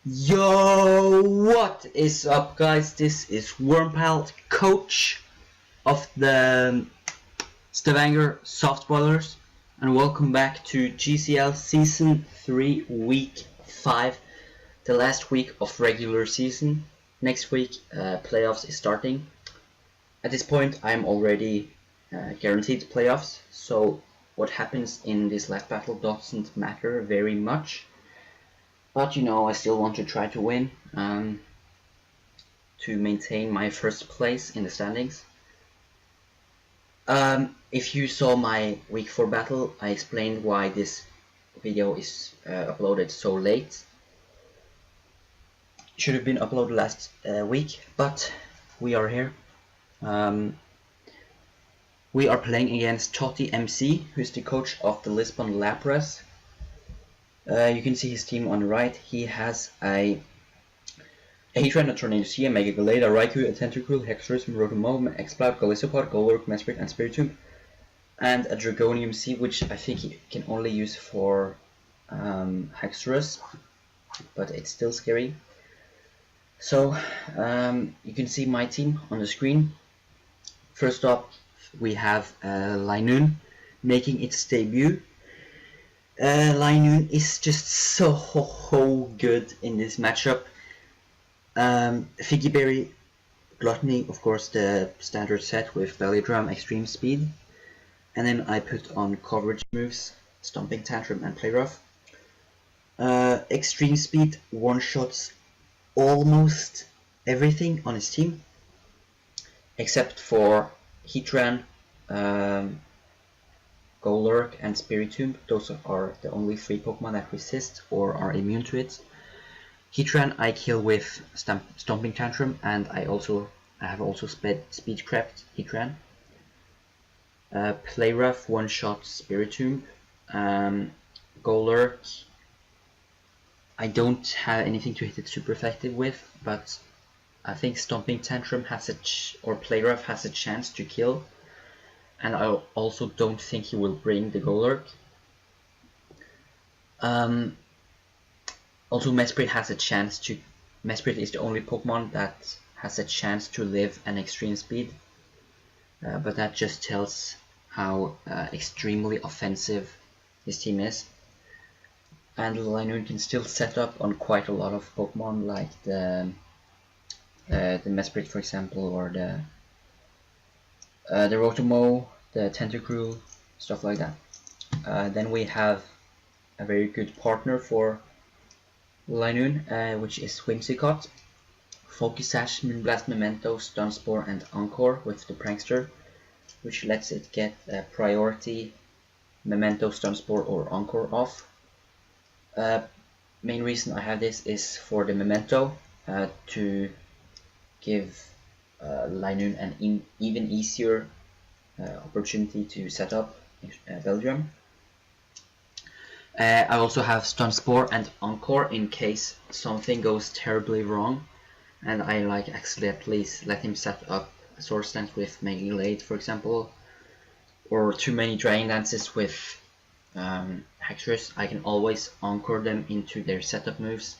Yo, what is up, guys? This is Wormpal, coach of the Stavanger Softballers, and welcome back to GCL Season 3, Week 5, the last week of regular season. Next week, playoffs is starting. At this point, I'm already guaranteed playoffs, so what happens in this last battle doesn't matter very much. But I still want to try to win to maintain my first place in the standings. If you saw my week 4 battle, I explained why this video is uploaded so late. Should have been uploaded last week, but we are here. We are playing against Tottymc, who's the coach of the Lisbon Lapras. You can see his team on the right. He has a Heatran, a Tornado Sea, a Mega Gallade, a Raikou, a Tentacruel, Hexorus, Rotomo, Exploud, Galissopod, Golurk, Mesprit, and Spiritomb, and a Dragonium Sea, which I think he can only use for Hexorus, but it's still scary. So you can see my team on the screen. First up, we have Linoon making its debut. Linoon is just so good in this matchup. Figgy Berry, Gluttony, of course, the standard set with Belly Drum, Extreme Speed, and then I put on coverage moves, Stomping Tantrum, and Play Rough. Extreme Speed one-shots almost everything on his team, except for Heatran, Golurk, and Spiritomb. Those are the only 3 Pokemon that resist or are immune to it. Heatran I kill with Stomping Tantrum, and I have also speed crept Heatran. Play Rough one-shot Spiritomb. Golurk I don't have anything to hit it super effective with, but I think Stomping Tantrum has or Play Rough has a chance to kill. And I also don't think he will bring the Golurk. Also, Mesprit has a chance to. Mesprit is the only Pokemon that has a chance to live an extreme speed, but that just tells how extremely offensive his team is. And Linoon can still set up on quite a lot of Pokemon, like the Mesprit, for example, or the Rotomo, the Tentacruel, stuff like that. Then we have a very good partner for Linoon, which is Whimsicott, Focus Sash, Moonblast, Memento, Stun Spore, and Encore with the Prankster, which lets it get a priority Memento, Stun Spore, or Encore off. Main reason I have this is for the Memento, to give Linoon an even easier opportunity to set up Belgium. I also have Stun Spore and Encore in case something goes terribly wrong, and I accidentally let him set up a Source Dance with Mega Gallade, for example, or too many Dragon Dances with Hexorus. I can always Encore them into their setup moves,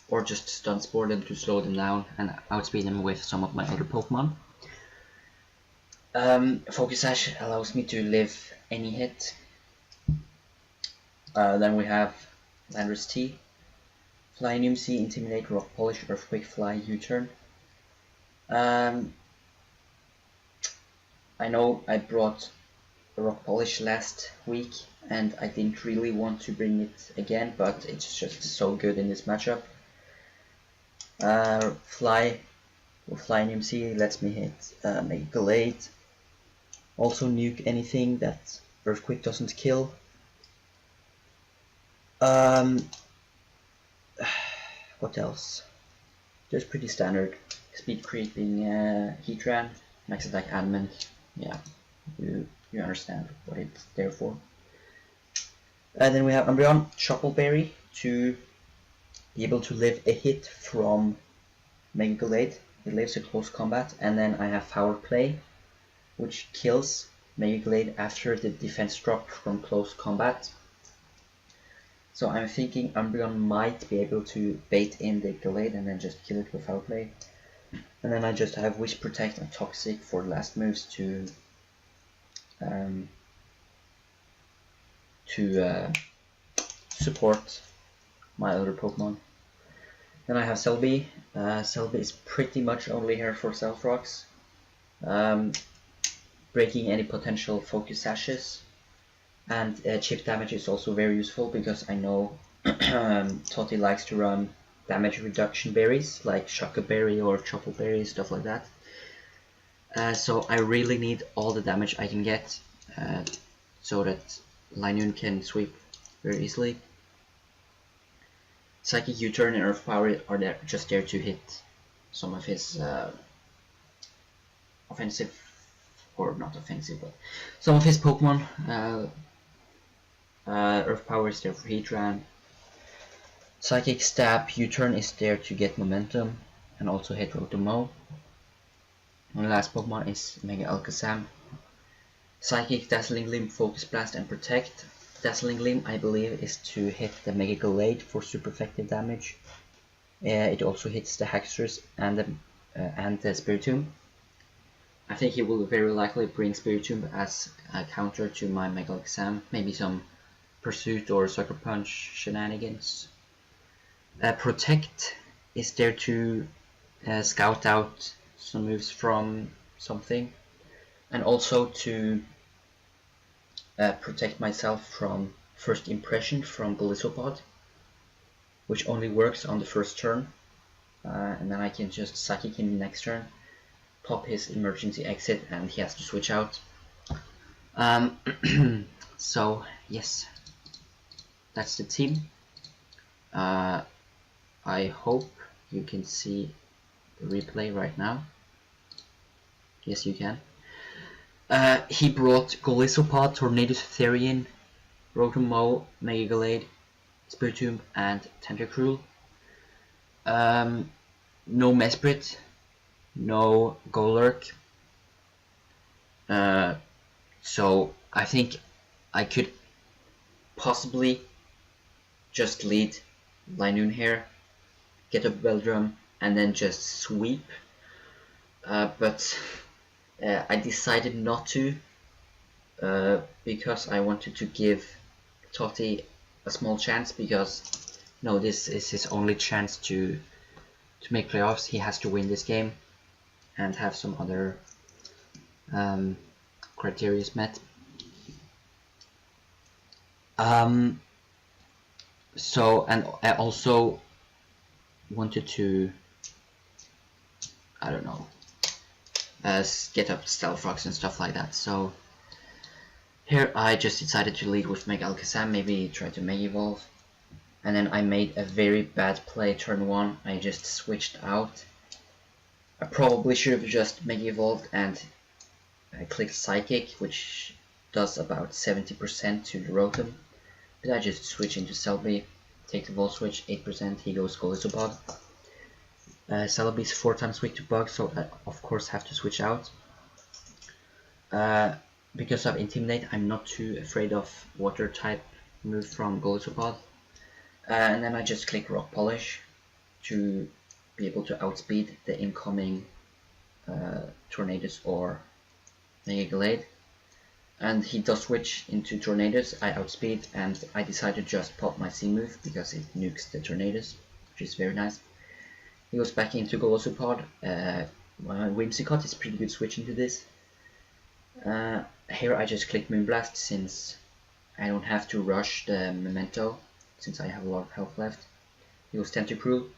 or just Stun Spore them to slow them down and outspeed them with some of my other Pokemon. Focus Sash allows me to live any hit. Then we have Landorus T, Flyinium C, Intimidate, Rock Polish, Earthquake, Fly, U-Turn. I know I brought Rock Polish last week, and I didn't really want to bring it again, but it's just so good in this matchup. Fly with Flyinium C lets me hit Mega Gallade. Also nuke anything that Earthquake doesn't kill. What else? Just pretty standard. Speed creeping Heatran, max attack Adamant. Yeah, you understand what it's there for. And then we have Umbreon, Chocolberry to be able to live a hit from Mega Gallade. It lives a close combat, and then I have Power Play, which kills Mega Gallade after the defense drop from close combat. So I'm thinking Umbreon might be able to bait in the Gallade and then just kill it with Foul Play. And then I just have Wish Protect and Toxic for last moves to support my other Pokemon. Then I have Celebi. Celebi is pretty much only here for Stealth Rocks, breaking any potential focus sashes, and chip damage is also very useful because I know Totty likes to run damage reduction berries like Shaka Berry or Chople Berry, stuff like that. So I really need all the damage I can get so that Linoon can sweep very easily. Psychic U-Turn and Earth Power are there, just there to hit some of his offensive, or not offensive, but some of his Pokemon. Earth Power is there for Heatran. Psychic Stab U-Turn is there to get momentum and also hit Rotom-Mow. And the last Pokemon is Mega Alakazam. Psychic, Dazzling Gleam, Focus Blast, and Protect. Dazzling Gleam, I believe, is to hit the Mega Gallade for super effective damage. It also hits the Haxorus and the Spiritomb. I think he will very likely bring Spiritomb as a counter to my Mega Alakazam. Maybe some Pursuit or Sucker Punch shenanigans. Protect is there to scout out some moves from something, and also to protect myself from First Impression from Golisopod, which only works on the first turn, and then I can just Psychic him next turn, pop his emergency exit, and he has to switch out. So yes, that's the team. I hope you can see the replay right now. Yes, you can. He brought Golisopod, Tornadus Therian, Rotom-Mow, Mega Gallade, Spiritomb, and Tentacruel. No Mesprit, no Golurk. So I think I could possibly just lead Linoon here, get a Beldrum, and then just sweep. But I decided not to because I wanted to give Totty a small chance, because no, this is his only chance to make playoffs. He has to win this game and have some other criteria met. So, and I also wanted to, I don't know, get up Stealth Rocks and stuff like that. So here I just decided to lead with Mega Alakazam, maybe try to Mega Evolve. And then I made a very bad play turn 1. I just switched out. I probably should have just Mega Evolved and I clicked Psychic, which does about 70% to the Rotom. But I just switch into Celebi, take the Volt Switch, 8%, he goes Golisopod. Celebi is 4 times weak to Bug, so I of course have to switch out. Because of Intimidate, I'm not too afraid of Water type move from Golisopod. And then I just click Rock Polish to be able to outspeed the incoming Tornadus or Mega Gallade. And he does switch into Tornadus, I outspeed, and I decided to just pop my C move because it nukes the Tornadus, which is very nice. He goes back into Golisopod. Whimsicott is pretty good switch into this. Here I just click Moonblast since I don't have to rush the Memento, since I have a lot of health left. He goes Tentacruel.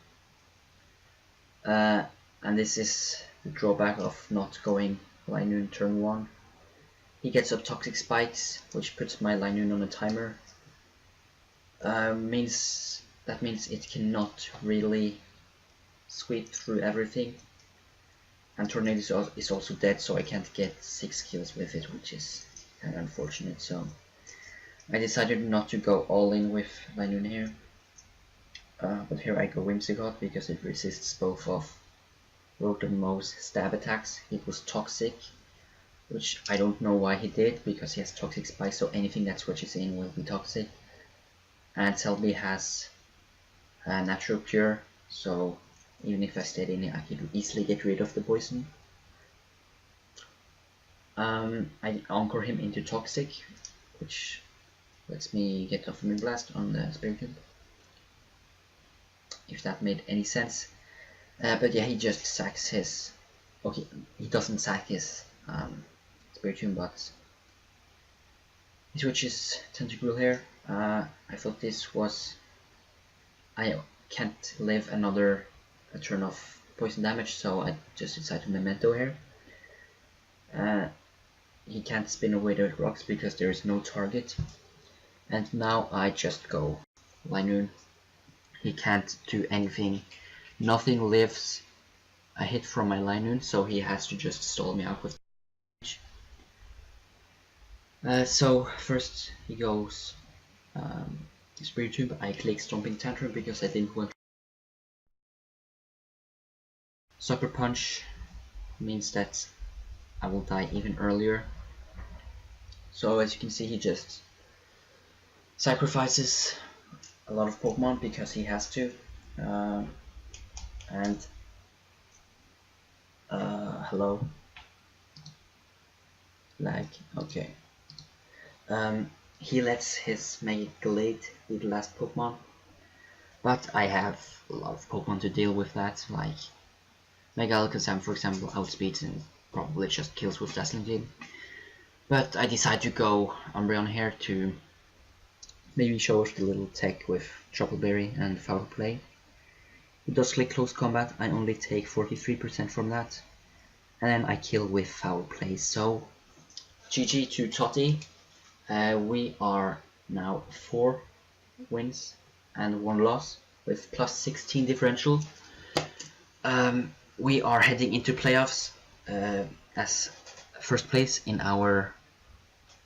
And this is the drawback of not going Linoon turn 1. He gets up Toxic Spikes, which puts my Linoon on a timer. That means it cannot really sweep through everything. And Tornado is also dead, so I can't get 6 kills with it, which is kind of unfortunate. So I decided not to go all in with Linoon here. But here I go Whimsicott because it resists both of Rotom-Mow's stab attacks. It was Toxic, which I don't know why he did, because he has Toxic Spike, so anything that switches in will be Toxic. and Selby has a natural cure, so even if I stayed in it, I could easily get rid of the poison. I anchor him into Toxic, which lets me get off Moon Blast on the Spiritomb, if that made any sense. But yeah, he just sacks his... Okay, he doesn't sack his Spiritomb, but he switches Tentacruel here. I thought this was... I can't live another turn of poison damage, so I just decided to Memento here. He can't spin away the rocks because there is no target. And now I just go Linoon. He can't do anything. Nothing lives a hit from my Linoon, so he has to just stall me out with so first he goes Spiritomb. I click Stomping Tantrum because I didn't want... Sucker Punch means that I will die even earlier. So as you can see, he just sacrifices a lot of Pokemon because he has to. Hello? Lag, okay. He lets his Mega Glade be the last Pokemon, but I have a lot of Pokemon to deal with that, like Mega Alakazam, for example, outspeeds and probably just kills with Dazzling Gleam. But I decide to go Umbreon here to maybe show off the little tech with Tropical Berry and Foul Play. It does click Close Combat, I only take 43% from that, and then I kill with Foul Play. So GG to Totty. We are now 4 wins and 1 loss with plus 16 differential. We are heading into playoffs as first place in our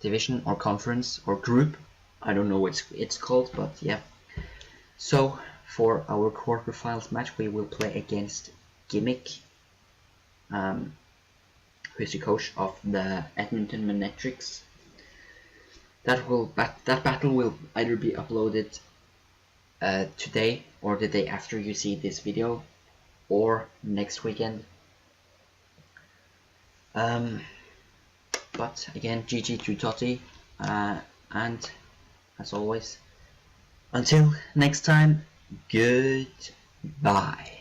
division or conference or group. I don't know what it's called, but yeah. So for our quarterfinals match, we will play against Gimmick, who is the coach of the Edmonton Manetrics. That battle will either be uploaded today or the day after you see this video, or next weekend. But again, GG to Totty, and as always, until next time, goodbye.